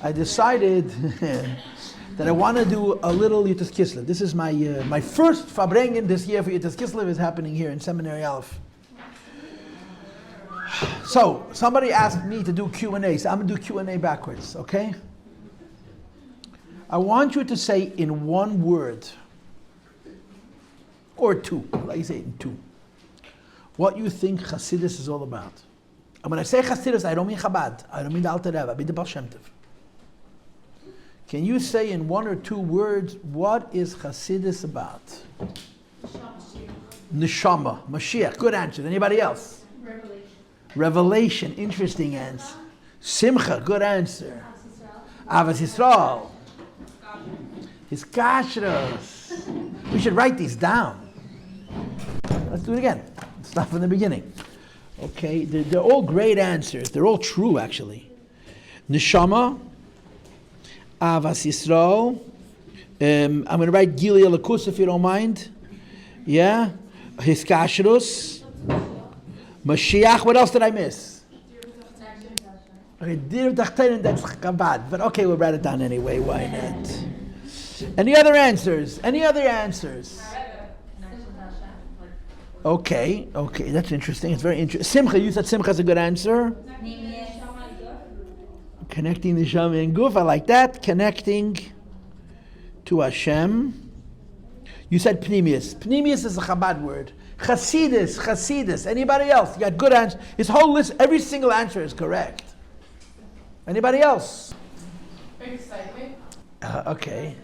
I decided that I want to do a little Yutas Kislev. This is my first Fabrengen this year for Yutas Kislev is happening here in Seminary Aleph. So, somebody asked me to do Q&A, so I'm going to do Q&A backwards, okay? I want you to say in one word, or two, like you say in two, what you think Chassidus is all about. And when I say Chassidus, I don't mean Chabad, I don't mean the Alter Rebbe, I mean the Baal Shem Tov. Can you say in one or two words, what is Chassidus about? Neshama, Mashiach, good answer. Anybody else? Revelation, interesting answer. Simcha, good answer. Avas Yisrael. His kashrus. We should write these down. Let's do it again. Let's start from the beginning. Okay, they're all great answers. They're all true, actually. Neshama, Avas Yisrael. I'm going to write Gili Alakus if you don't mind. Yeah. His kashrus. Mashiach. What else did I miss? Okay, Dir Dachtenen, that's Chabad. But okay, we'll write it down anyway. Why not? Any other answers? Any other answers? Okay, that's interesting. It's very interesting. Simcha, you said Simcha is a good answer. Connecting the Neshama and Guf, I like that. Connecting to Hashem. You said Pnimius. Pnimius is a Chabad word. Chassidus. Anybody else? You got good answer. His whole list, every single answer is correct. Anybody else? Excitement. Okay,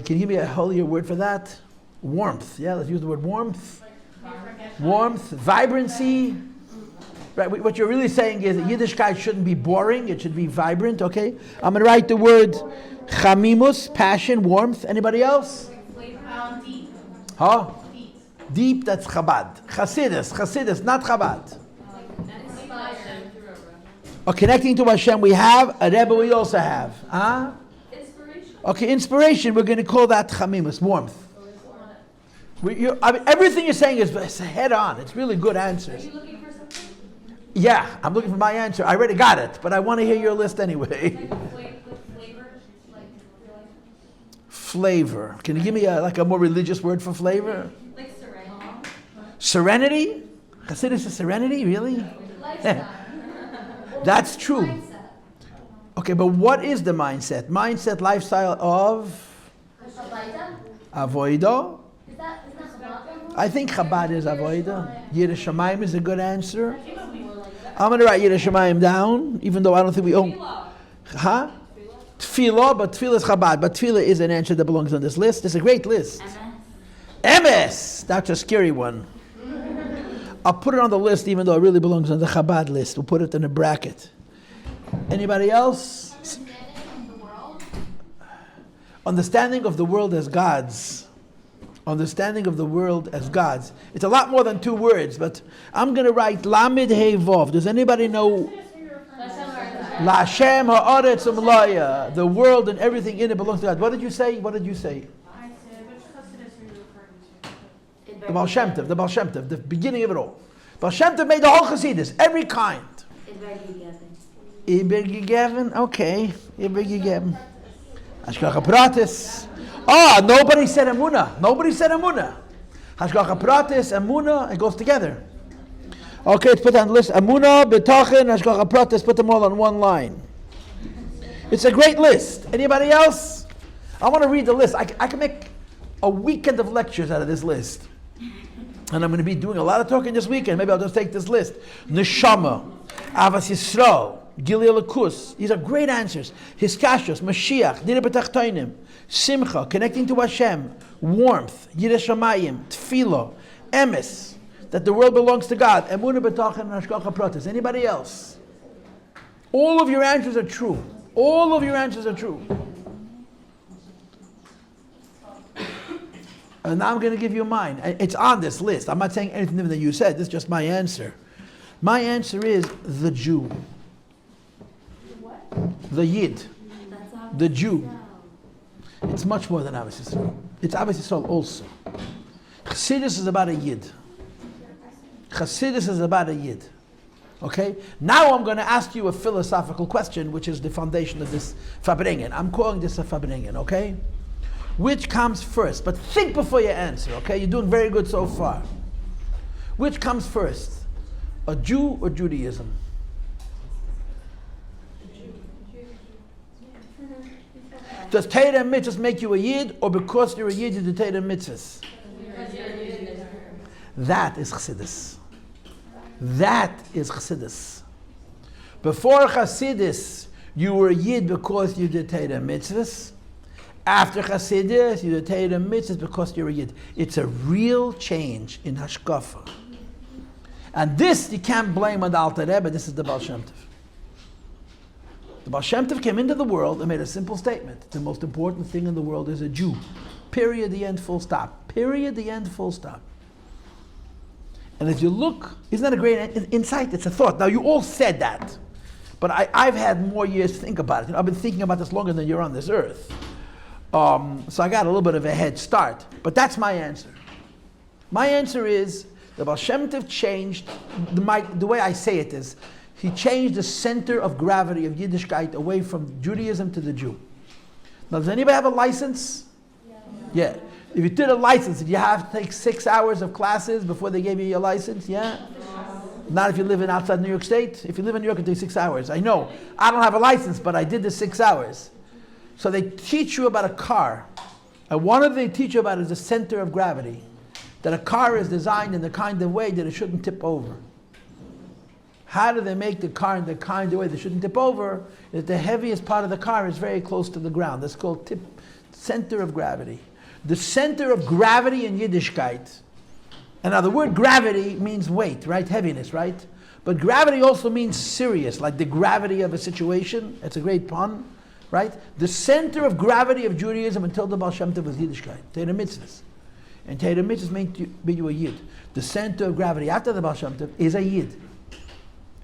can you give me a holier word for that? Warmth. Yeah, let's use the word warmth. Warmth, vibrancy. Right, what you're really saying is that Yiddishkeit shouldn't be boring, it should be vibrant, okay? I'm going to write the word chamimus, passion, warmth. Anybody else? Deep. Huh? Deep, that's Chabad. Chassidus, not Chabad. Oh, connecting to Hashem, we have. A Rebbe we also have. Huh? Inspiration. Okay, inspiration, we're going to call that chamimus, warmth. Everything you're saying is head on. It's really good answers. Are you looking for something? Yeah, I'm looking for my answer. I already got it, but I want to hear your list anyway. Flavor. Can you give me a more religious word for flavor? Like serenity. Serenity? Chassidus is serenity? Really? That's true. Mindset. Okay, but what is the mindset? Mindset, lifestyle of avoida. I think Chabad is avoida. Yiras Shamayim is a good answer. I'm going to write Yiras Shamayim down, even though I don't think we own. Huh? Tefillah, but Tefillah is Chabad. But Tefillah is an answer that belongs on this list. It's a great list. MS. That's a scary one. I'll put it on the list, even though it really belongs on the Chabad list. We'll put it in a bracket. Anybody else? Understanding of the world as God's. Understanding of the world as God's. It's a lot more than two words, but I'm going to write Lamed Hey Vov. Does anybody know? La Hashem ha'aretz u'mlaya. The world and everything in it belongs to God. What did you say? I said, which Chassidus are you referring to? The Baal Shem Tov, the beginning of it all. Baal Shem Tov made the whole Chassidus, every kind. Iber Gegevin, okay. Iber Gegevin. Hashgacha Pratis. Nobody said Emunah. Hashgacha Pratis, Emunah, it goes together. Okay, let's put on the list. Emunah, B'tochen, Hashgacha Pratis, put them all on one line. It's a great list. Anybody else? I want to read the list. I can make a weekend of lectures out of this list. And I'm going to be doing a lot of talking this weekend. Maybe I'll just take this list. Neshama, Avas Yisrael, Gili Alakus. These are great answers. Hiskashos, Mashiach, Dira B'tachtainim, Simcha, connecting to Hashem, warmth, Yiras Shamayim, Tefillah, Emes, that the world belongs to God, Emunah B'tachan and Hashgacha Pratis. Anybody else? All of your answers are true. All of your answers are true. And now I'm going to give you mine. It's on this list. I'm not saying anything different than you said. This is just my answer. My answer is the Jew. The Yid. The Jew. It's much more than Avos Yisrael. It's Avos Yisrael also. Chassidus is about a Yid. Chassidus is about a Yid. Okay? Now I'm going to ask you a philosophical question, which is the foundation of this Fabrengen. I'm calling this a Fabrengen, okay? Which comes first? But think before you answer, okay? You're doing very good so far. Which comes first? A Jew or Judaism? Does Torah and mitzvahs make you a Yid, or because you're a Yid, you do Torah and mitzvahs? That is Chassidus. That is Chassidus. Before Chassidus, you were a Yid because you did Torah and mitzvahs. After Chassidus, you did Torah and mitzvahs because you're a Yid. It's a real change in Hashkafa. And this you can't blame on the Alter Rebbe, this is the Baal Shem Tov. The Baal Shem Tov came into the world and made a simple statement. The most important thing in the world is a Jew. Period, the end, full stop. Period, the end, full stop. And if you look, isn't that a great insight? It's a thought. Now, you all said that. But I've had more years to think about it. You know, I've been thinking about this longer than you're on this earth. So I got a little bit of a head start. But that's my answer. My answer is, the Baal Shem Tov changed, the way I say it is, he changed the center of gravity of Yiddishkeit away from Judaism to the Jew. Now, does anybody have a license? Yeah. If you did a license, did you have to take 6 hours of classes before they gave you your license? Yeah? Not if you live outside New York State. If you live in New York, it takes 6 hours. I know. I don't have a license, but I did the 6 hours. So they teach you about a car. And one of the things they teach you about is the center of gravity. That a car is designed in the kind of way that it shouldn't tip over. How do they make the car in the kind of way that it shouldn't tip over? That the heaviest part of the car is very close to the ground. That's called center of gravity. The center of gravity in Yiddishkeit. And now the word gravity means weight, right? Heaviness, right? But gravity also means serious, like the gravity of a situation. It's a great pun, right? The center of gravity of Judaism until the Baal Shem Tov was Yiddishkeit, Torah mitzvahs. And Torah mitzvahs make you a Yid. The center of gravity after the Baal Shem Tov is a Yid.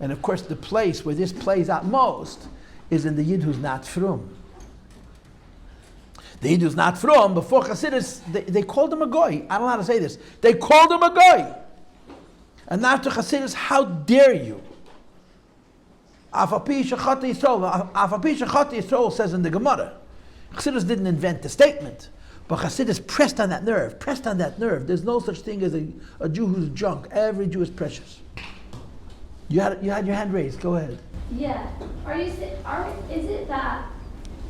And of course the place where this plays out most is in the Yid who's not frum. The Yid who's not frum, before Chassidus, they called him a goy. I don't know how to say this. They called him a goy. And after Chassidus, how dare you? Afapi shechati Yisrael says in the Gemara. Chassidus didn't invent the statement, but Chassidus pressed on that nerve. There's no such thing as a Jew who's junk. Every Jew is precious. You had your hand raised. Go ahead. Yeah. Is it that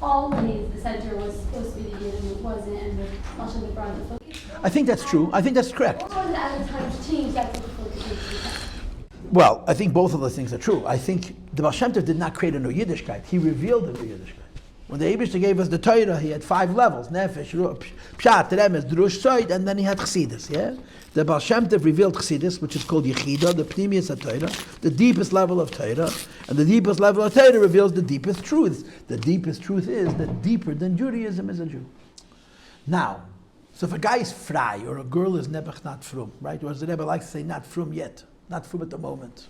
always the center was supposed to be the Yid and it wasn't, and the Machon the brought the focus? I think that's true. I think that's correct. Or was it at the time changed that the focus? Well, I think both of those things are true. I think the Baal Shem Tov did not create a new Yiddishkeit. He revealed a new Yiddishkeit. When the Eibishter gave us the Torah, he had 5 levels: Nefesh, Pshat, Remes, Drush, Soid, and then he had Chassidus. Yeah, the Baal Shem Tov revealed Chassidus, which is called Yechida, the Pnimius of Torah, the deepest level of Torah, and the deepest level of Torah reveals the deepest truths. The deepest truth is that deeper than Judaism is a Jew. Now, so if a guy is fry or a girl is never not frum, right? Or as the Rebbe likes to say, not frum yet, not frum at the moment.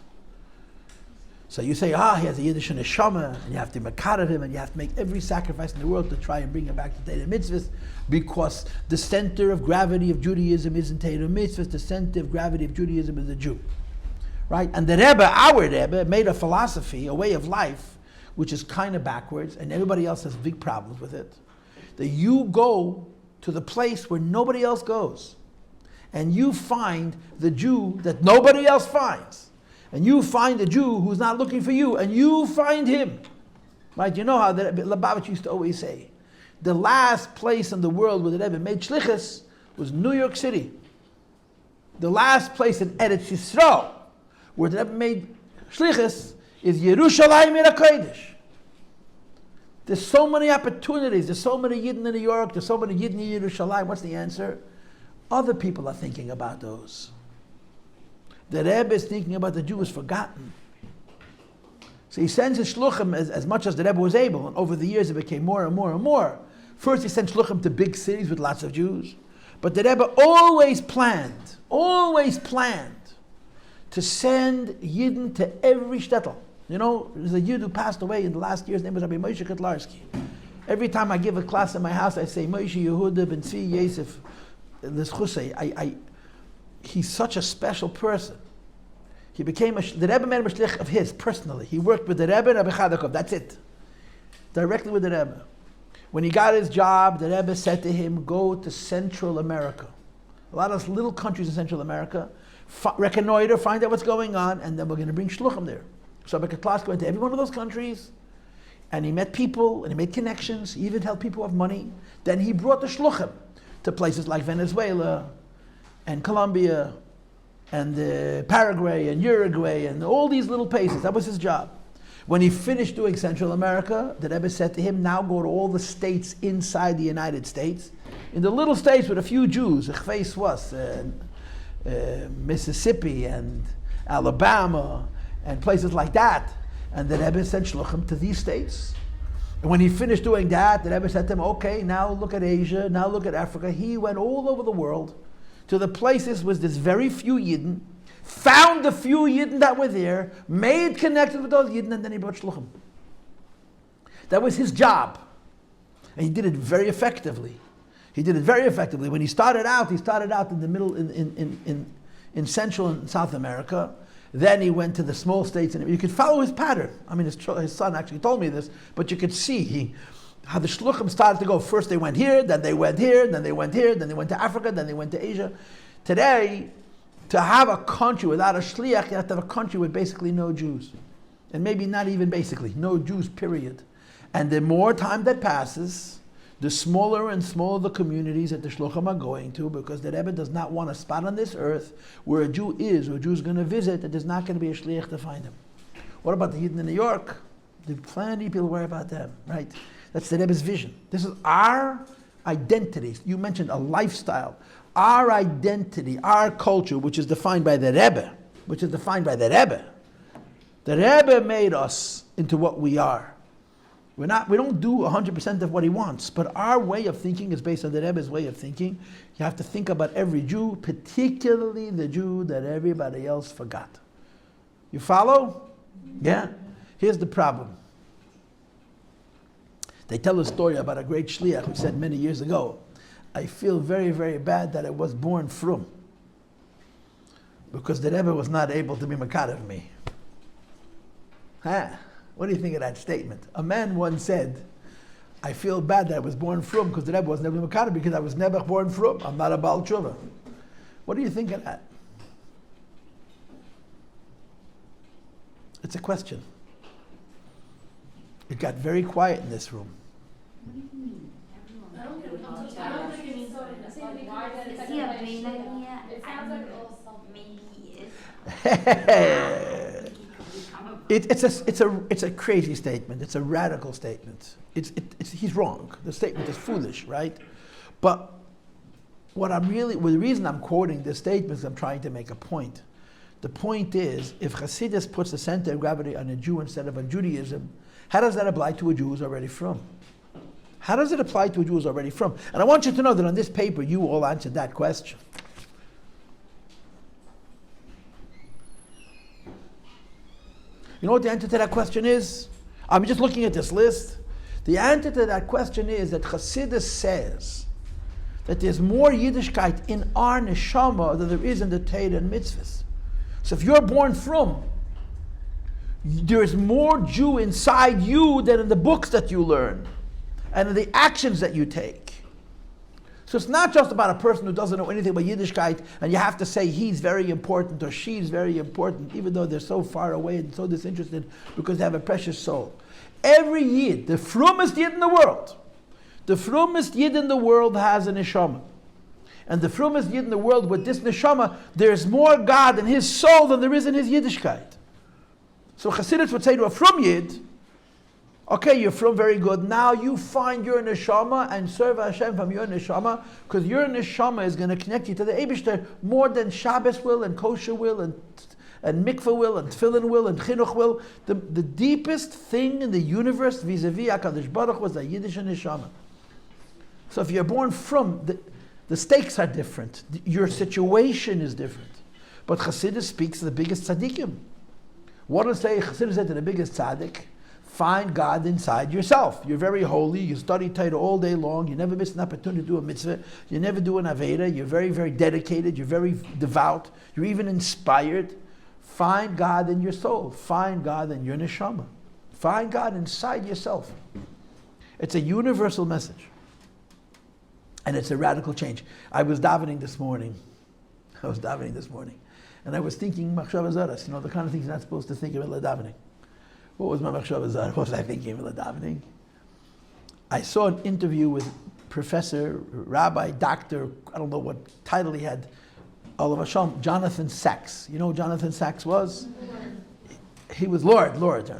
So you say, he has a Yiddish neshama, and you have to makarev him, and you have to make every sacrifice in the world to try and bring him back to Torah mitzvahs, because the center of gravity of Judaism isn't Torah mitzvahs, the center of gravity of Judaism is the Jew. Right? And the Rebbe, our Rebbe, made a philosophy, a way of life, which is kind of backwards, and everybody else has big problems with it, that you go to the place where nobody else goes, and you find the Jew that nobody else finds. And you find a Jew who's not looking for you, and you find him. Right? You know how the Lubavitcher used to always say, the last place in the world where the Rebbe made shlichus was New York City. The last place in Eretz Yisrael where the Rebbe made shlichus is Yerushalayim Ir HaKodesh. There's so many opportunities. There's so many Yidden in New York. There's so many Yidden in Yerushalayim. What's the answer? Other people are thinking about those. The Rebbe is thinking about the Jew is forgotten. So he sends his shluchim as much as the Rebbe was able, and over the years it became more and more and more. First he sent shluchim to big cities with lots of Jews, but the Rebbe always planned to send Yidden to every shtetl. You know, there's a Yid who passed away in the last year, his name was Rabbi Moshe Kotlarski. Every time I give a class in my house, I say, Moshe Yehuda ben Tzvi Yosef L'schusei. He's such a special person. He became the Rebbe made him a shlich of his personally. He worked with the Rebbe and Rabbi Chadakov. That's it. Directly with the Rebbe. When he got his job, the Rebbe said to him, go to Central America. A lot of little countries in Central America. Reconnoiter, find out what's going on, and then we're going to bring shluchim there. So Rabbi Katlask went to every one of those countries, and he met people, and he made connections. He even helped people have money. Then he brought the shluchim to places like Venezuela, and Colombia, and Paraguay, and Uruguay, and all these little places. That was his job. When he finished doing Central America, the Rebbe said to him, now go to all the states inside the United States. In the little states with a few Jews, Mississippi and Alabama and places like that. And the Rebbe sent shluchim to these states. And when he finished doing that, the Rebbe said to him, okay, now look at Asia, now look at Africa. He went all over the world to the places with this very few Yidden, found the few Yidden that were there, made connections with those Yidden, and then he brought shluchim. That was his job. And he did it very effectively. When he started out in the middle, in Central and South America. Then he went to the small states, and you could follow his pattern. I mean, his son actually told me this, but you could see how the shluchim started to go. First they went here, then they went here, then they went here, then they went to Africa, then they went to Asia. Today, to have a country without a shliach, you have to have a country with basically no Jews. And maybe not even basically, no Jews, period. And the more time that passes, the smaller and smaller the communities that the shluchim are going to, because the Rebbe does not want a spot on this earth where a Jew is, or a Jew is going to visit, that there's not going to be a shliach to find him. What about the Yidden in New York? There's plenty of people worry about them, right? That's the Rebbe's vision. This is our identity. You mentioned a lifestyle. Our identity, our culture, which is defined by the Rebbe. The Rebbe made us into what we are. We don't do 100% of what he wants, but our way of thinking is based on the Rebbe's way of thinking. You have to think about every Jew, particularly the Jew that everybody else forgot. You follow? Yeah? Here's the problem. They tell a story about a great shliach who said many years ago, I feel very, very bad that I was born frum, because the Rebbe was not able to be makar of me. Huh? What do you think of that statement? A man once said, I feel bad that I was born frum because the Rebbe was never makar because I was never born frum. I'm not a Baal Tshuva. What do you think of that? It's a question. It got very quiet in this room. I don't think it means so. It's a crazy statement. It's a radical statement. He's wrong. The statement is foolish, right? But the reason I'm quoting this statement is I'm trying to make a point. The point is, if Chassidus puts the center of gravity on a Jew instead of on Judaism, how does that apply to a Jew who's already from? How does it apply to a Jew who's already from? And I want you to know that on this paper, you all answered that question. You know what the answer to that question is? I'm just looking at this list. The answer to that question is that Chassidus says that there's more Yiddishkeit in our neshama than there is in the Torah and mitzvahs. So if you're born from, there's more Jew inside you than in the books that you learn and in the actions that you take. So it's not just about a person who doesn't know anything about Yiddishkeit and you have to say he's very important or she's very important, even though they're so far away and so disinterested because they have a precious soul. Every Yid, the frummest Yid in the world, has a neshama. And the frummest Yid in the world, with this neshama, there's more God in his soul than there is in his Yiddishkeit. So Chassidus would say to a frum Yid, okay, you're from very good. Now you find your neshama and serve Hashem from your neshama, because your neshama is going to connect you to the Eibishter more than Shabbos will, and kosher will, and mikveh will, and tefillin will, and chinuch will. The deepest thing in the universe vis-a-vis HaKadosh Baruch was the Yiddish neshama. So if you're born from, the stakes are different. Your situation is different. But Chassidus speaks to the biggest tzaddikim. What does Chassidus say to the biggest tzaddik? Find God inside yourself. You're very holy. You study Torah all day long. You never miss an opportunity to do a mitzvah. You never do an aveda. You're very, very dedicated. You're very devout. You're even inspired. Find God in your soul. Find God in your neshama. Find God inside yourself. It's a universal message. And it's a radical change. I was davening this morning. And I was thinking, machshava zaras, the kind of things you're not supposed to think of in davening. What was my machshava zaras? What was I thinking of in davening? I saw an interview with Professor, Rabbi, Doctor, I don't know what title he had, Olav Hashem, Jonathan Sachs. You know who Jonathan Sachs was? He was Lord.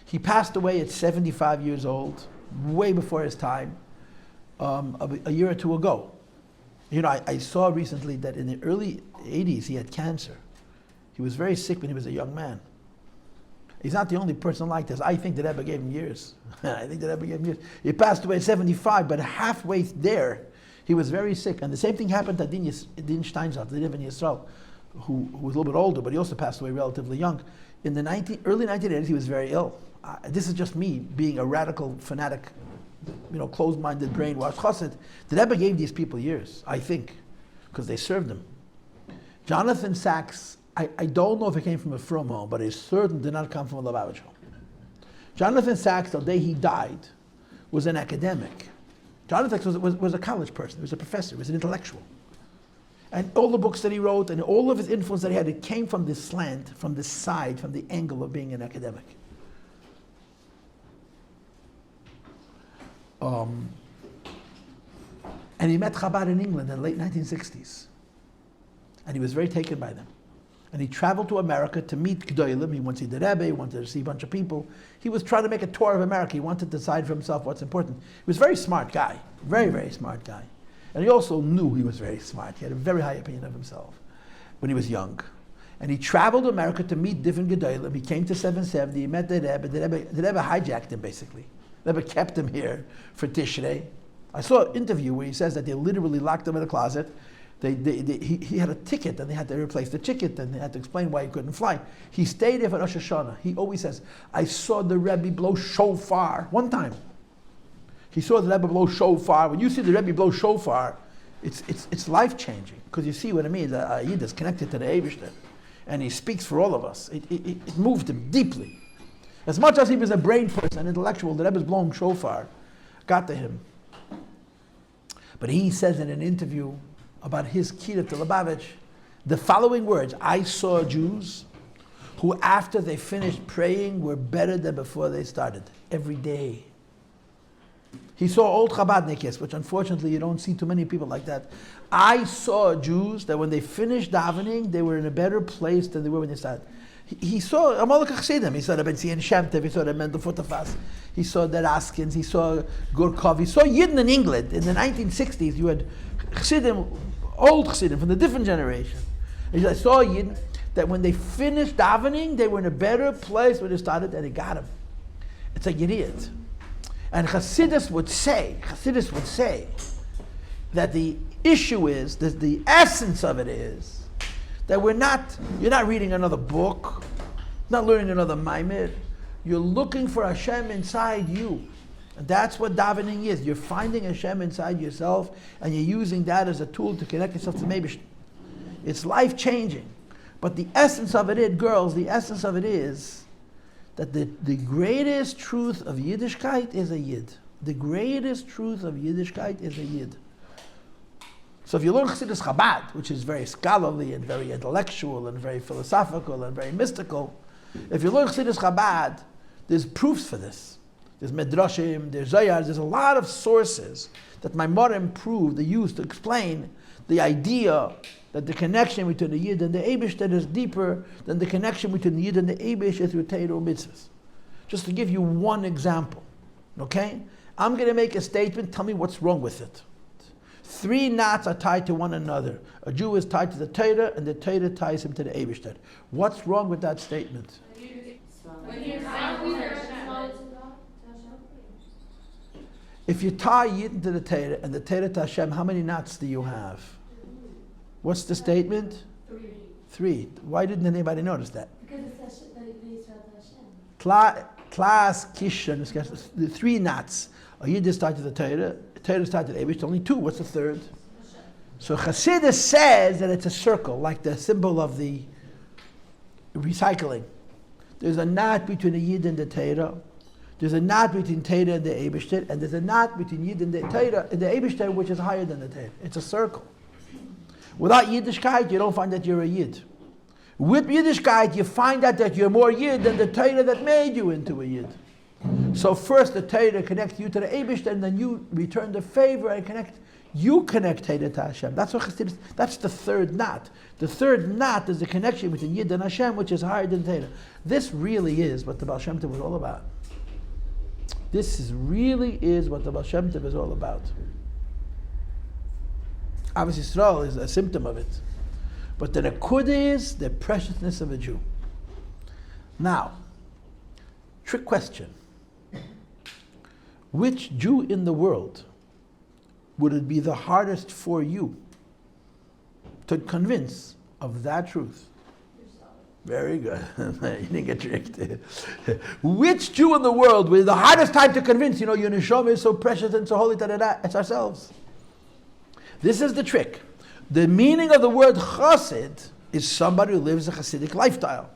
He passed away at 75 years old, way before his time, a year or two ago. I saw recently that in the early 80s he had cancer. He was very sick when he was a young man. He's not the only person like this. I think that Rebbe gave him years. He passed away at 75, but halfway there, he was very sick. And the same thing happened to Din Steinsaltz, the Rebbe in Yisrael, who was a little bit older, but he also passed away relatively young. In the early 1980s, he was very ill. This is just me being a radical fanatic, closed-minded, brainwashed chassid. The Rebbe gave these people years, I think, because they served him. Jonathan Sachs, I don't know if he came from a frum home, but he certainly did not come from a Lubavitcher home. Jonathan Sachs, the day he died, was an academic. Jonathan Sachs was a college person, he was a professor, he was an intellectual. And all the books that he wrote and all of his influence that he had, it came from this slant, from this side, from the angle of being an academic. And he met Chabad in England in the late 1960s. And he was very taken by them. And he traveled to America to meet G'dolim. He wanted to see the Rebbe, he wanted to see a bunch of people. He was trying to make a tour of America. He wanted to decide for himself what's important. He was a very smart guy, very, very smart guy. And he also knew he was very smart. He had a very high opinion of himself when he was young. And he traveled to America to meet different G'dolim. He came to 770, he met the Rebbe. The Rebbe hijacked him, basically. The Rebbe kept him here for Tishrei. I saw an interview where he says that they literally locked him in a closet. He had a ticket and they had to replace the ticket and they had to explain why he couldn't fly. He stayed there for Rosh Hashanah. He always says, I saw the Rebbe blow shofar. One time. He saw the Rebbe blow shofar. When you see the Rebbe blow shofar, it's life-changing. Because you see what I mean. The Yid is connected to the Eibishter. And he speaks for all of us. It moved him deeply. As much as he was a brain person, an intellectual, the Rebbe's blowing shofar got to him. But he says in an interview about his Kiruv to Lubavitch, the following words: I saw Jews who after they finished praying were better than before they started, every day. He saw old Chabadniks, which unfortunately you don't see too many people like that. I saw Jews that when they finished davening, they were in a better place than they were when they started. He saw Amalek Chassidim, he saw the Ben Zion Shem Tov, he saw the Mendel Futafas, he saw the Raskins, he saw Gurkov, he saw Yidden in England. In the 1960s, you had Chassidim, old Chassidim from the different generation. And I saw Yidden that when they finished davening, they were in a better place when they started, and it got him. It's a Yiddiot. And Chassidus would say that the issue is, that the essence of it is, that you're not reading another book, not learning another maimed. You're looking for Hashem inside you. And that's what davening is. You're finding Hashem inside yourself, and you're using that as a tool to connect yourself to Meibish. It's life-changing. But the essence of it is, girls, the essence of it is that the greatest truth of Yiddishkeit is a Yid. The greatest truth of Yiddishkeit is a Yid. So if you learn Chassidus Chabad, which is very scholarly and very intellectual and very philosophical and very mystical, if you learn Chassidus Chabad, there's proofs for this. There's Medrashim, there's Zayars, there's a lot of sources that Maimorim proved, they used to explain the idea that the connection between the Yid and the Eibush that is deeper than the connection between the Yid and the Eibush through Torah mitzvahs. Just to give you one example, okay? I'm going to make a statement, tell me what's wrong with it. 3 knots are tied to one another. A Jew is tied to the Torah, and the Torah ties him to the Eibishter. What's wrong with that statement? If you tie Yidden to the Torah and the Torah to Hashem, how many knots do you have? What's the statement? 3. Why didn't anybody notice that? Because it's the Yisrael to Hashem. Klas Kishon, the 3 knots. A Yid is tied to the Torah is tied to the Eibush, only 2. What's the 3rd? So Chassidus says that it's a circle, like the symbol of the recycling. There's a knot between the Yid and the Torah. There's a knot between Torah and the Eibishter, and there's a knot between Yid and the Torah and the Eibishter, which is higher than the Torah. It's a circle. Without Yiddishkeit, you don't find that you're a Yid. With Yiddishkeit, you find out that you're more Yid than the Torah that made you into a Yid. So first the Torah connects you to the Eibishter, and then you return the favor and you connect Torah to Hashem. That's what Chassidus, that's the third knot. The third knot is the connection between Yid and Hashem, which is higher than Torah. This really is what the Baal Shem Tov was all about. Really is what the Baal Shem Tov is all about. Obviously, Yisrael is a symptom of it. But the Nakuda is the preciousness of a Jew. Now, trick question. Which Jew in the world would it be the hardest for you to convince of that truth? Very good. You didn't get tricked. Which Jew in the world with the hardest time to convince, your neshama is so precious and so holy, it's ourselves. This is the trick. The meaning of the word chassid is somebody who lives a Hasidic lifestyle.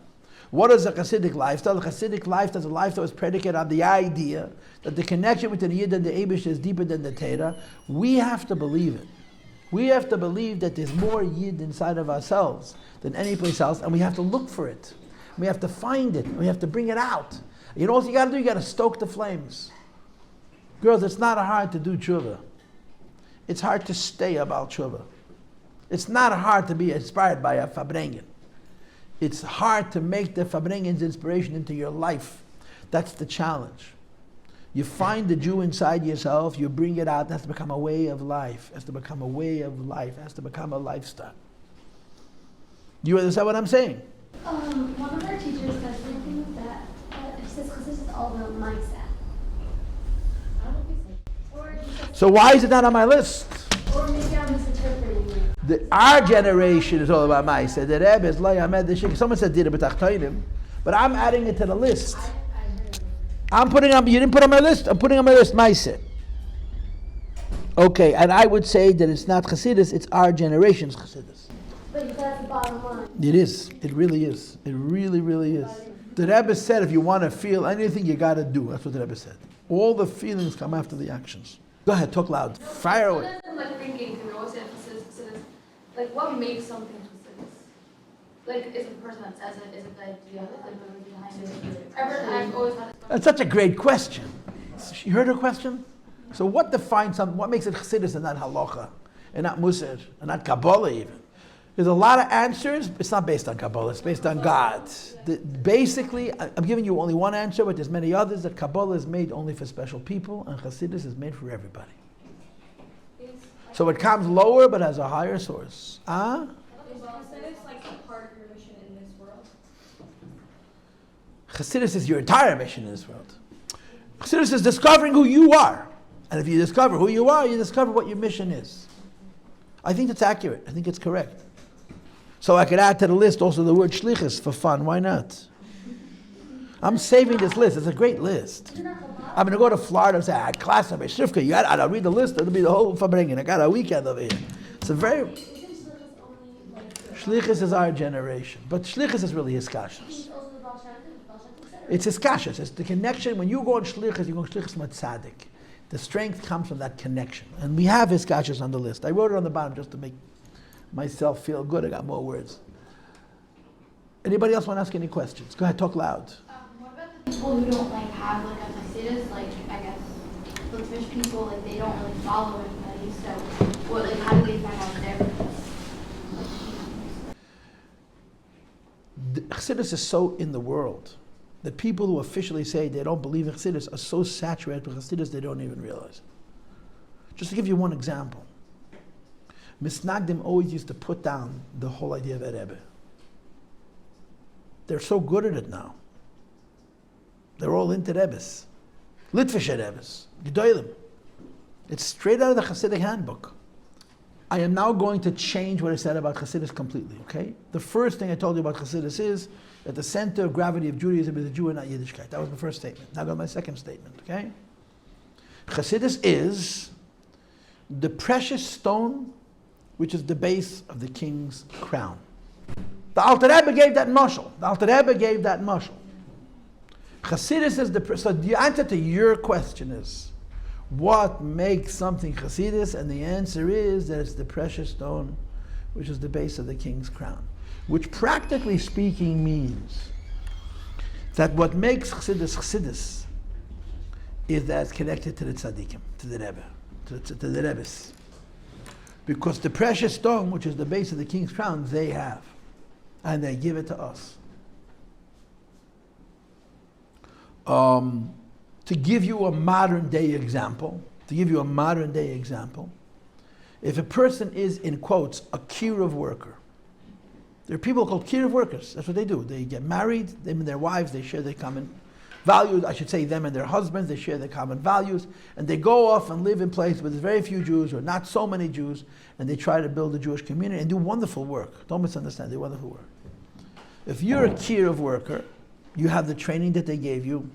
What is a Hasidic lifestyle? A Hasidic lifestyle is a lifestyle that is predicated on the idea that the connection between the Yid and the Eibush is deeper than the Torah. We have to believe it. We have to believe that there's more Yid inside of ourselves than any place else, and we have to look for it. We have to find it. We have to bring it out. You know what you got to do? You got to stoke the flames. Girls, it's not hard to do tshuva. It's hard to stay about tshuva. It's not hard to be inspired by a Fabrengen. It's hard to make the Fabrengen's inspiration into your life. That's the challenge. You find the Jew inside yourself, you bring it out, it has to become a way of life. It has to become a way of life. It has to become a lifestyle. Do you understand what I'm saying? One of our teachers says something that he says because this is all about mindset. So why is it not on my list? Or maybe I'm misinterpreting it. Our generation is all about mindset. The Rebbe is lyhadus. Someone said did it, but I'm adding it to the list. I'm putting on. You didn't put on my list. I'm putting on my list mindset. Okay, and I would say that it's not Chassidus. It's our generation's Chassidus. But that's the bottom line. It is. It really is. It really, really is. The Rebbe said, if you want to feel anything, you got to do. That's what the Rebbe said. All the feelings come after the actions. Go ahead, talk loud. Fire away. Like thinking, we always say Chassidus. Like, what makes something Chassidus? Like, is it the person that says it? Is it the idea? Is it the movie behind it? I've always had this question. That's such a great question. You heard her question? So what defines something? What makes it Chassidus and not halacha, and not Musar, and not Kabbalah even? There's a lot of answers. It's not based on Kabbalah. It's based on God. Basically, I'm giving you only one answer, but there's many others. That Kabbalah is made only for special people, and Chassidus is made for everybody. So it comes lower, but has a higher source. Is Chassidus like a part of your mission in this world? Chassidus is your entire mission in this world. Chassidus is discovering who you are. And if you discover who you are, you discover what your mission is. I think that's accurate. I think it's correct. So I could add to the list also the word shlichus for fun. Why not? I'm saving this list. It's a great list. I'm going to go to Florida and say, class of Beis Rivka, I'll read the list. It'll be the whole Fabrengen. I got a weekend over here. It's a very... Shlichus is our generation. But shlichus is really his kashas. It's his kashas. It's the connection. When you go on shlichus, you go on shlichus matzadik. The strength comes from that connection. And we have his kashas on the list. I wrote it on the bottom just to make myself feel good. I got more words. Anybody else want to ask any questions? Go ahead, talk loud. What about the people who don't have a Chassidus, I guess, Lubavitcher people, they don't really follow anybody, so how do they find out their Chassidus is so in the world that people who officially say they don't believe in Chassidus are so saturated with Chassidus they don't even realize it. Just to give you one example, Misnagdim always used to put down the whole idea of a Rebbe. They're so good at it now. They're all into Rebbes. Lubavitcher Rebbes, Gedolim. It's straight out of the Hasidic handbook. I am now going to change what I said about Chassidus completely, okay? The first thing I told you about Chassidus is that the center of gravity of Judaism is the Jew and not Yiddishkeit. That was my first statement. Now go to my second statement, okay? Chassidus is the precious stone which is the base of the king's crown. The Alter Rebbe gave that mashal. Chassidus is so the answer to your question is, what makes something Chassidus? And the answer is that it's the precious stone, which is the base of the king's crown. Which practically speaking means that what makes Chassidus is that it's connected to the tzaddikim, to the Rebbe, to the Rebbes. Because the precious stone, which is the base of the king's crown, they have. And they give it to us. To give you a modern day example, if a person is, in quotes, a kiruv worker, there are people called kiruv workers. That's what they do. They get married, them and their wives, they share their common values. I should say them and their husbands, they share their common values. And they go off and live in places where there's very few Jews or not so many Jews, and they try to build a Jewish community and do wonderful work. Don't misunderstand, they do wonderful work. If you're a kiruv worker, you have the training that they gave you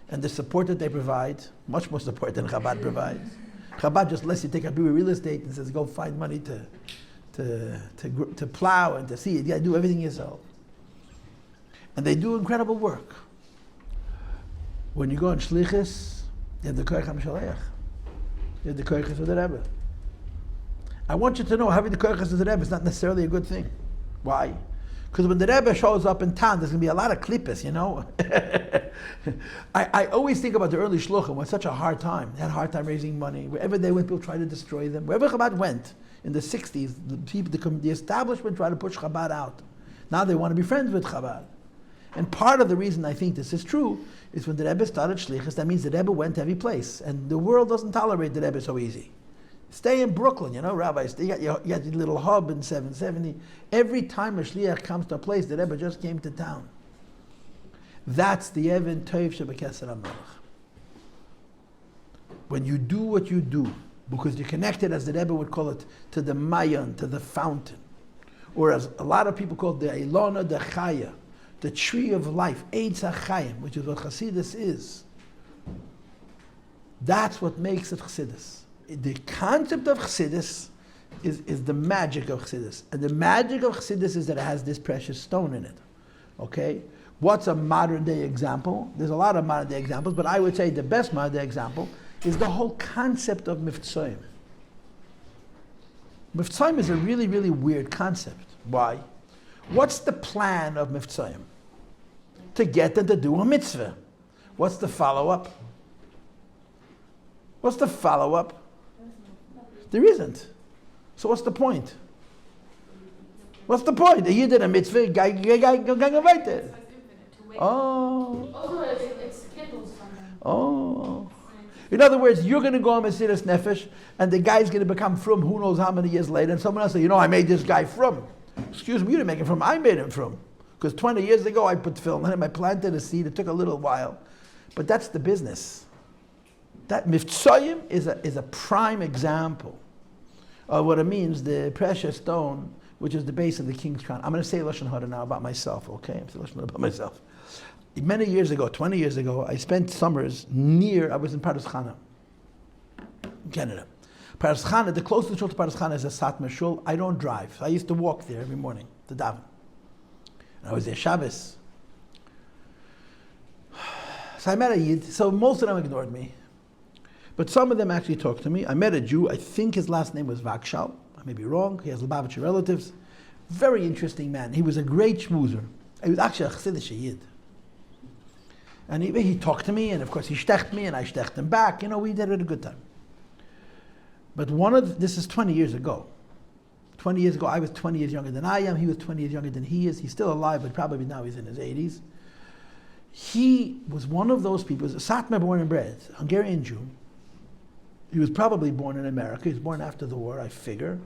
and the support that they provide, much more support than Chabad provides. Chabad just lets you take up real estate and says, go find money to plow and to see it. You got to do everything yourself. And they do incredible work. When you go on Shlichus, you have the Koich HaMshalech. You have the Koiches of the Rebbe. I want you to know having the Koiches of the Rebbe is not necessarily a good thing. Why? Because when the Rebbe shows up in town, there's going to be a lot of klippos, you know. I always think about the early shluchim. It was such a hard time. They had a hard time raising money. Wherever they went, people tried to destroy them. Wherever Chabad went in the 60s, the establishment tried to push Chabad out. Now they want to be friends with Chabad. And part of the reason I think this is true is when the Rebbe started shlichus, that means the Rebbe went to every place. And the world doesn't tolerate the Rebbe so easy. Stay in Brooklyn, you know, rabbis. You got your little hub in 770. Every time a shliach comes to a place, the Rebbe just came to town. That's the Even Tov Shebekesser HaMelech. When you do what you do, because you're connected, as the Rebbe would call it, to the Mayan, to the fountain, or as a lot of people call it, the Ilona de Chaya, the tree of life, Eitz HaChayim, which is what Chassidus is. That's what makes it Chassidus. The concept of Chassidus is the magic of Chassidus. And the magic of Chassidus is that it has this precious stone in it. Okay? What's a modern day example? There's a lot of modern day examples, but I would say the best modern day example is the whole concept of Mivtzoyim. Mivtzoyim is a really, really weird concept. Why? What's the plan of Mivtzoyim? To get them to do a mitzvah. What's the follow-up? What's the follow-up? There isn't. So what's the point? What's the point? You did a mitzvah, guy invited. Oh. Also, it's kindles something. Oh. In other words, you're going to go on Mesiras Nefesh, and the guy's going to become from who knows how many years later, and someone else say, you know, I made this guy from. Excuse me, you didn't make him from, I made him from. Because 20 years ago, I put film in him, I planted a seed, it took a little while. But that's the business. That Mivtzoyim is a prime example of what it means, the precious stone, which is the base of the king's crown. I'm going to say Lashon Hara now about myself, okay? I'm saying Lashon Hara about myself. Many years ago, 20 years ago, I spent summers I was in Paras Chana, Canada. Paras Chana, the closest shul to Paras Chana is a Satmar shul. I don't drive. I used to walk there every morning to daven. And I was there Shabbos. So I met a Yid, so most of them ignored me. But some of them actually talked to me. I met a Jew, I think his last name was Vakshal. I may be wrong. He has Lubavitcher relatives. Very interesting man. He was a great schmoozer. He was actually a Chassidish Yid. And he talked to me, and of course he shtecht me, and I shtecht him back. You know, we did it a good time. But this is 20 years ago. 20 years ago, I was 20 years younger than I am. He was 20 years younger than he is. He's still alive, but probably now he's in his 80s. He was one of those people. He was a Satmar born and bred, Hungarian Jew. He was probably born in America. He was born after the war, I figure.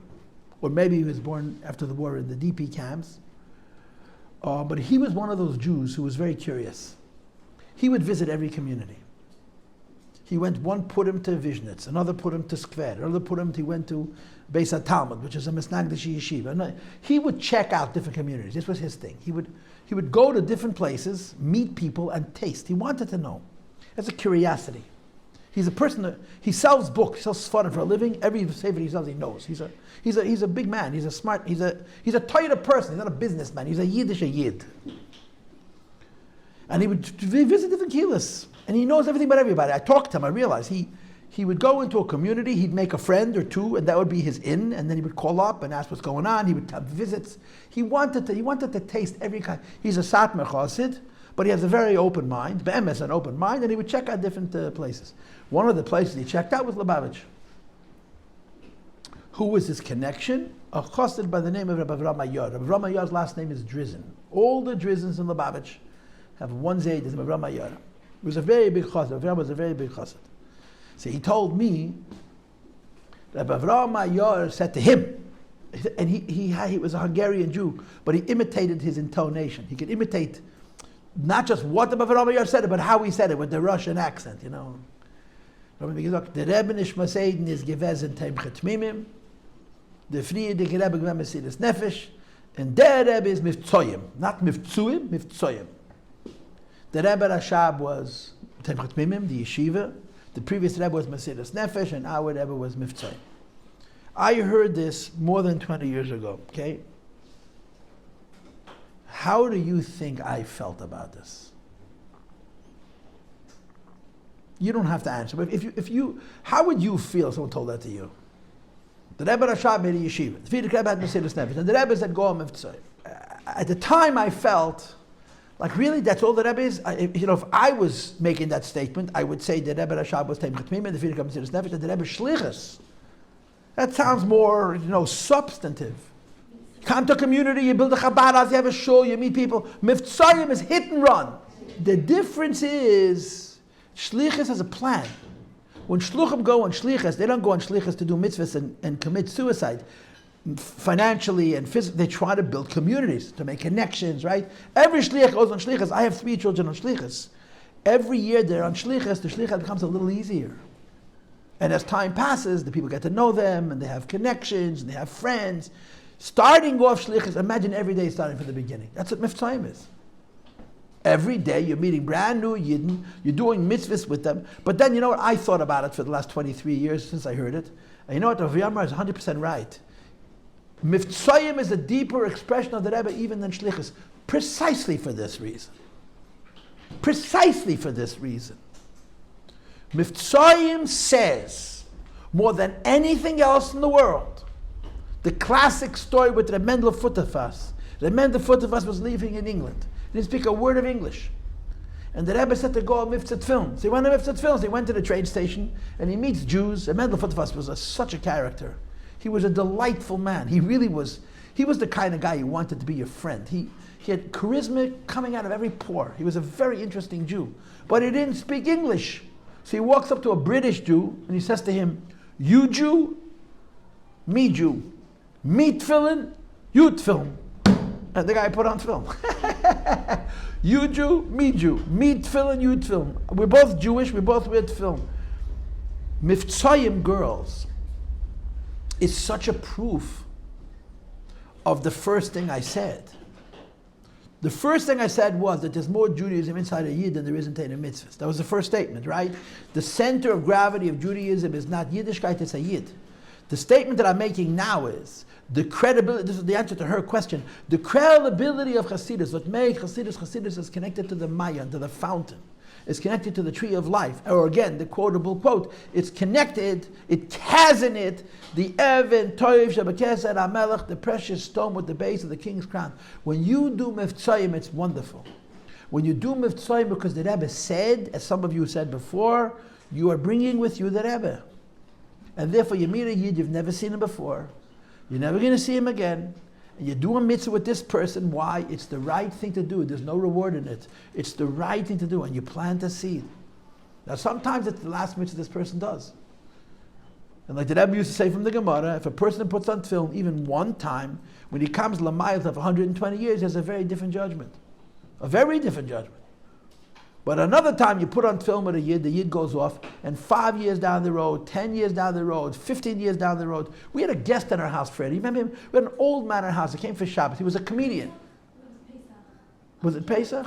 Or maybe he was born after the war in the DP camps. But he was one of those Jews who was very curious. He would visit every community. One put him to Vishnitz, another put him to Skver, he went to Beis Talmud, which is a Misnagdish yeshiva. He would check out different communities. This was his thing. He would go to different places, meet people, and taste. He wanted to know. That's a curiosity. He's a person that, he sells books, he sells sforim for a living. Every sefer he sells, he knows. He's a big man. He's a smart. He's a tighter person. He's not a businessman. He's a yid. And he would visit different kehillas, and he knows everything about everybody. I talked to him. I realized he would go into a community. He'd make a friend or two, and that would be his in. And then he would call up and ask what's going on. He would have visits. He wanted to taste every kind. He's a Satmar Chassid, but he has a very open mind. Be'emes, an open mind, and he would check out different places. One of the places he checked out was Lubavitch. Who was his connection? A chassid by the name of Rabbi Yossi. Rabbi Yossi's last name is Drizin. All the Drizins in Lubavitch have one zayd, his name Rabbi Yossi. He was a very big chassid. Rabbi was a very big chassid. So he told me that Rabbi Yossi said to him, and he was a Hungarian Jew, but he imitated his intonation. He could imitate not just what the Rabbi Yossi said, but how he said it with the Russian accent, you know. The Rebbe Nishmaseiden is gewesen Achei Temimim, the Friedrich Rebbe gewesen Mesilas Nefesh, and der Rebbe is Mivtzoyim, not Mivtzuim, Mivtzoyim. The Rebbe Rashab was Achei Temimim, the yeshiva. The previous Rebbe was Mesilas Nefesh, and our Rebbe was Mivtzoyim. I heard this more than 20 years ago, okay? How do you think I felt about this? You don't have to answer, but if you, how would you feel if someone told that to you? The Rebbe Rashab made a yeshiva. The Friedrich Rebbe had Mesilas Nefesh, and the Rebbe said, "Go on Mivtzoyim." At the time, I felt like, really, that's all the Rebbe is. If I was making that statement, I would say the Rebbe Rashab was Achei Temimim, the Friedrich Rebbe Mesilas Nefesh, and the Rebbe Shlichus. That sounds more, substantive. Come to a community, you build a Chabad house, you have a shul, you meet people. Mivtzoyim is hit and run. The difference is, Shlichus has a plan. When Shluchim go on Shlichus, they don't go on Shlichus to do mitzvahs and commit suicide. Financially and physically, they try to build communities, to make connections, right? Every Shliach goes on Shlichus. I have 3 children on Shlichus. Every year they're on Shlichus, the Shlichus becomes a little easier. And as time passes, the people get to know them, and they have connections, and they have friends. Starting off Shlichus, imagine every day starting from the beginning. That's what Mivtzoyim is. Every day you're meeting brand new Yidden, you're doing mitzvahs with them. But then, you know what, I thought about it for the last 23 years since I heard it. And you know what, Rav Yamar is 100% right. Mivtzoyim is a deeper expression of the Rebbe even than Shlichus. Precisely for this reason. Precisely for this reason. Mivtzoyim says, more than anything else in the world, the classic story with Reb Mendel Futterfass. Reb Mendel Futterfass was living in England. He didn't speak a word of English. And the Rebbe said to go on Miftzat Films. He went to Miftzat Films. He went to the train station and he meets Jews. And Mendel Futterfass was such a character. He was a delightful man. He really was. He was the kind of guy you wanted to be your friend. He had charisma coming out of every pore. He was a very interesting Jew. But he didn't speak English. So he walks up to a British Jew and he says to him, "You Jew, me Jew. Me tefillin, you tefillin." And the guy put on film. You Jew, me Jew. Me tefillin, you tefillin. We're both Jewish, we both wear tefillin. Mivtzoyim girls is such a proof of the first thing I said. The first thing I said was that there's more Judaism inside a Yid than there is in Torah mitzvahs. That was the first statement, right? The center of gravity of Judaism is not Yiddishkeit, it's a Yid. The statement that I'm making now is the credibility, this is the answer to her question, the credibility of Chassidus, what makes Chassidus is connected to the Mayan, to the fountain. It's connected to the tree of life. Or again, the quotable quote, it's connected, it has in it, the Even Toiv Shebekeser HaMelech, the precious stone with the base of the king's crown. When you do Mivtzoyim, it's wonderful. When you do Mivtzoyim, because the Rebbe said, as some of you said before, you are bringing with you the Rebbe. And therefore you meet a Yid, you've never seen him before. You're never going to see him again. And you do a mitzvah with this person. Why? It's the right thing to do. There's no reward in it. It's the right thing to do. And you plant a seed. Now sometimes it's the last mitzvah this person does. And like the Rebbe used to say from the Gemara, if a person puts on film even one time, when he comes Lamayat of 120 years, he has a very different judgment. A very different judgment. But another time you put on film with a Yid, the Yid goes off, and 5 years down the road, 10 years down the road, 15 years down the road, we had a guest in our house, Freddie. Remember him? We had an old man in our house. He came for Shabbos. He was a comedian. Was it Pesach?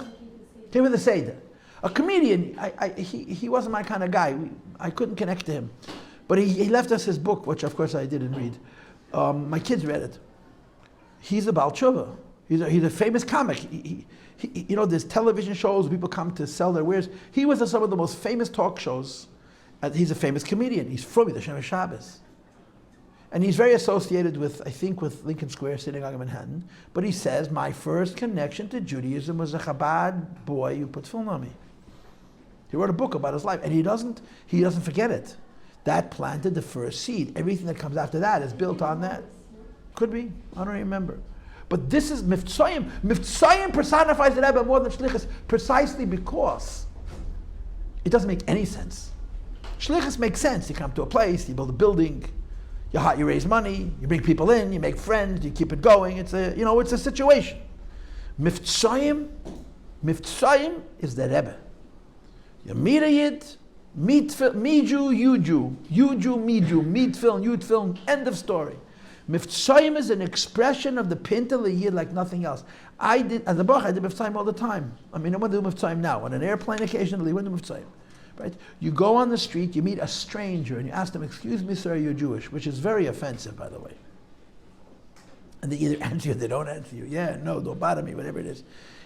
Came with a Seder. A comedian, he wasn't my kind of guy. I couldn't connect to him. But he left us his book, which of course I didn't read. My kids read it. He's a Baal Tshuva. He's a famous comic. You know, there's television shows where people come to sell their wares. He was at some of the most famous talk shows. He's a famous comedian. He's from the Shem Shabbos. And he's very associated with, I think, with Lincoln Square Synagogue in Manhattan. But he says, my first connection to Judaism was a Chabad boy who put film on me. He wrote a book about his life, and he doesn't forget it. That planted the first seed. Everything that comes after that is built on that. Could be. I don't remember. But this is Mivtzoyim. Mivtzoyim personifies the Rebbe more than Shlichus, precisely because it doesn't make any sense. Shlichus makes sense. You come to a place, you build a building, you raise money, you bring people in, you make friends, you keep it going. It's a situation. Mivtzoyim is the Rebbe. You meet a Yid, me Jew, you Jew, me Jew, me Tfilin, you Tfilin, end of story. Mivtzoyim is an expression of the Pinta Yid like nothing else. I did Mivtzoyim all the time. I mean, I want to do Mivtzoyim now. On an airplane occasionally, we do Mivtzoyim. Right? You go on the street, you meet a stranger, and you ask them, excuse me, sir, you're Jewish, which is very offensive, by the way. And they either answer you or they don't answer you. Yeah, no, don't bother me, whatever it is.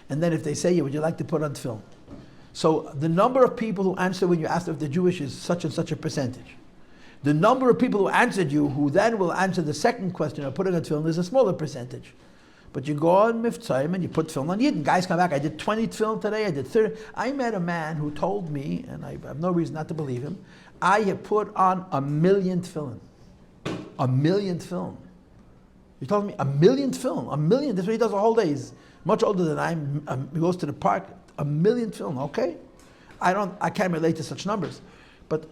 And then if they say, would you like to put on film? So the number of people who answer when you ask them if they're Jewish is such and such a percentage. The number of people who answered you, who then will answer the second question of putting on film, is a smaller percentage. But you go on Mivtzoyim and you put film on Yidden. Guys come back, I did 20 film today, I did 30. I met a man who told me, and I have no reason not to believe him, I have put on 1 million film. 1 million film. He told me 1 million film. 1 million, that's what he does the whole day. He's much older than I am. He goes to the park, 1 million film, okay? I can't relate to such numbers. But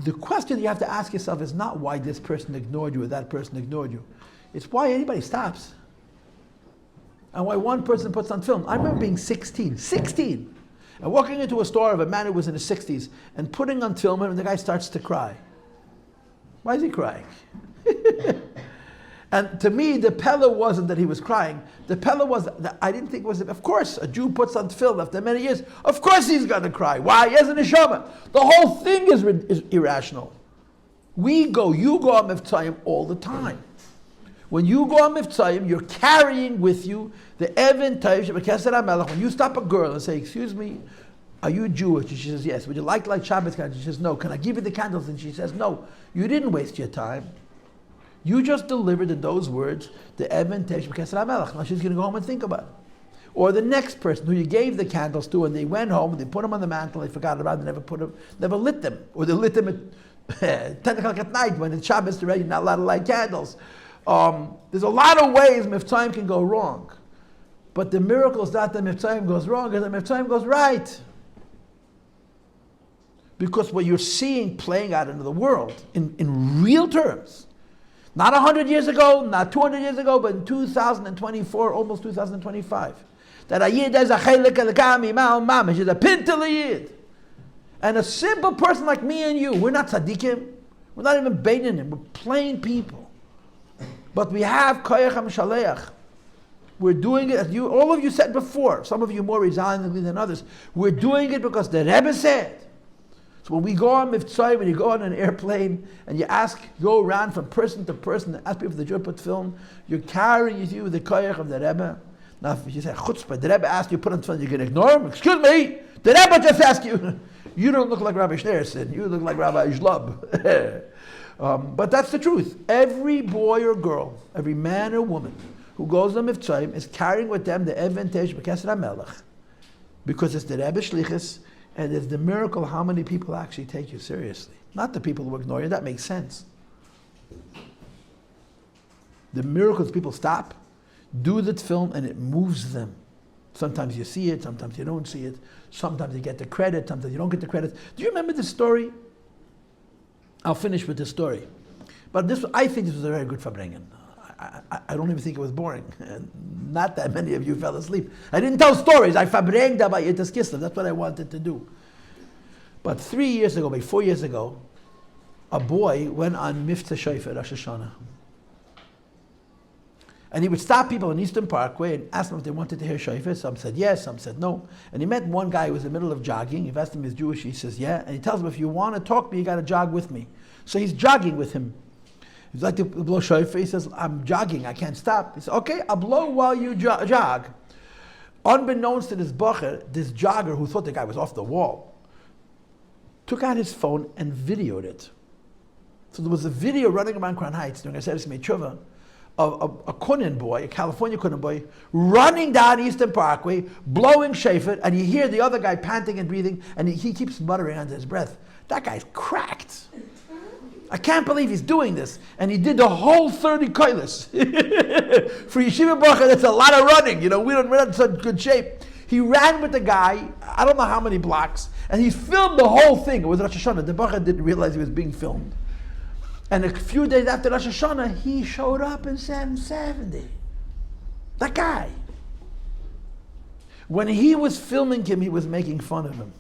the question you have to ask yourself is not why this person ignored you or that person ignored you. It's why anybody stops. And why one person puts on film. I remember being 16, and walking into a store of a man who was in his 60s and putting on film, and the guy starts to cry. Why is he crying? And to me, the pella wasn't that he was crying. The pella was that I didn't think it was, of course, a Jew puts on film after many years. Of course he's going to cry. Why? He has a neshama. The whole thing is irrational. You go on Mivtzoyim all the time. When you go on Mivtzoyim, you're carrying with you the Even Tov Shebekeser HaMelech. When you stop a girl and say, excuse me, are you Jewish? And she says, yes. Would you like Shabbos candles? She says, no. Can I give you the candles? And she says, no. You didn't waste your time. You just delivered in those words the Even Tov Shebekeser HaMelech. Now she's going to go home and think about it. Or the next person who you gave the candles to, and they went home and they put them on the mantle, they forgot about them, never lit them. Or they lit them at 10 o'clock at night when it's Shabbos already, not allowed to light candles. There's a lot of ways Mivtzoyim can go wrong. But the miracle is not that Mivtzoyim goes wrong, it's that Mivtzoyim goes right. Because what you're seeing playing out into the world, in real terms, not 100 years ago, not 200 years ago, but in 2024, almost 2025, that a Yid is a Achei Temimim, is a Pinta Yid. And a simple person like me and you, we're not tzaddikim, we're not even beinim, we're plain people. But we have koyach HaMishaleach. We're doing it, as all of you said before, some of you more resignedly than others, we're doing it because the Rebbe said. So when we go on Mivtzoyim, when you go on an airplane, and you go around from person to person, and ask people if the Jew put film, you're carrying with you the koyach of the Rebbe. Now if you say, chutzpah, the Rebbe asked you to put on film, you're going to ignore him? Excuse me, the Rebbe just asked you. You don't look like Rabbi Schneerson, you look like Rabbi Shlub. But that's the truth. Every boy or girl, every man or woman who goes on Mivtzoyim is carrying with them the Even Tov Shebekeser HaMelech, because it's the Rebbe Shlichus, and it's the miracle how many people actually take you seriously. Not the people who ignore you, that makes sense. The miracle is people stop, do the film, and it moves them. Sometimes you see it, sometimes you don't see it, sometimes you get the credit, sometimes you don't get the credit. Do you remember this story? I'll finish with this story. But I think this was a very good Fabrengen. I don't even think it was boring. Not that many of you fell asleep. I didn't tell stories. I Fabrenged about Yitas Kislev. That's what I wanted to do. But 4 years ago, a boy went on Mifta Shofar Rosh Hashanah. And he would stop people in Eastern Parkway and ask them if they wanted to hear shofar. Some said yes, some said no. And he met one guy who was in the middle of jogging. He asked him if he's Jewish. He says yeah. And he tells him, if you want to talk to me, you got to jog with me. So he's jogging with him. He's like to blow shofar. He says, I'm jogging, I can't stop. He says, okay, I'll blow while you jog. Unbeknownst to this bacher, this jogger who thought the guy was off the wall, took out his phone and videoed it. So there was a video running around Crown Heights during Chassidus Tshuva of a Kunin boy, a California Kunin boy, running down Eastern Parkway, blowing shofar, and you hear the other guy panting and breathing, and he keeps muttering under his breath. That guy's cracked. I can't believe he's doing this. And he did the whole 30 koilos. For Yeshiva Bracha, that's a lot of running. You know, we're not in such good shape. He ran with the guy, I don't know how many blocks, and he filmed the whole thing. It was Rosh Hashanah. The Bracha didn't realize he was being filmed. And a few days after Rosh Hashanah, he showed up in 770. That guy. When he was filming him, he was making fun of him.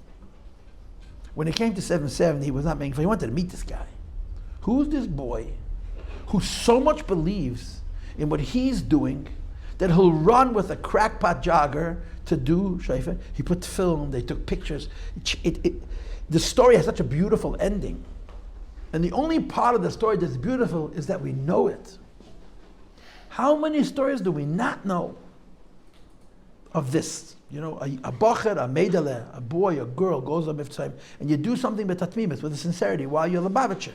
When it came to 770, he was not making fun. He wanted to meet this guy. Who's this boy who so much believes in what he's doing that he'll run with a crackpot jogger to do shofar? He put film, they took pictures. The story has such a beautiful ending. And the only part of the story that's beautiful is that we know it. How many stories do we not know of this? You know, a bacher, a meidele, a boy, a girl goes on Mitzvah, and you do something with tatmimis, with a sincerity, while you're Lubavitcher.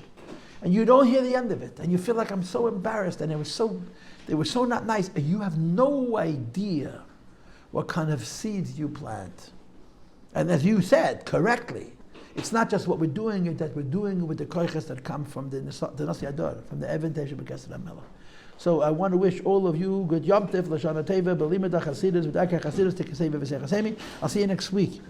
And you don't hear the end of it, and you feel like I'm so embarrassed, and they were so not nice, and you have no idea what kind of seeds you plant. And as you said correctly, it's not just what we're doing, it's that we're doing it with the koiches that come from the Nasi Ador, from the Even Tesha B'Kesed HaMelech. So I want to wish all of you good Yom Tiv, Lashana Teva, Belimad Chassidus, with Achei Chassidus, Tikasei V'Vesei Chasemi. I'll see you next week.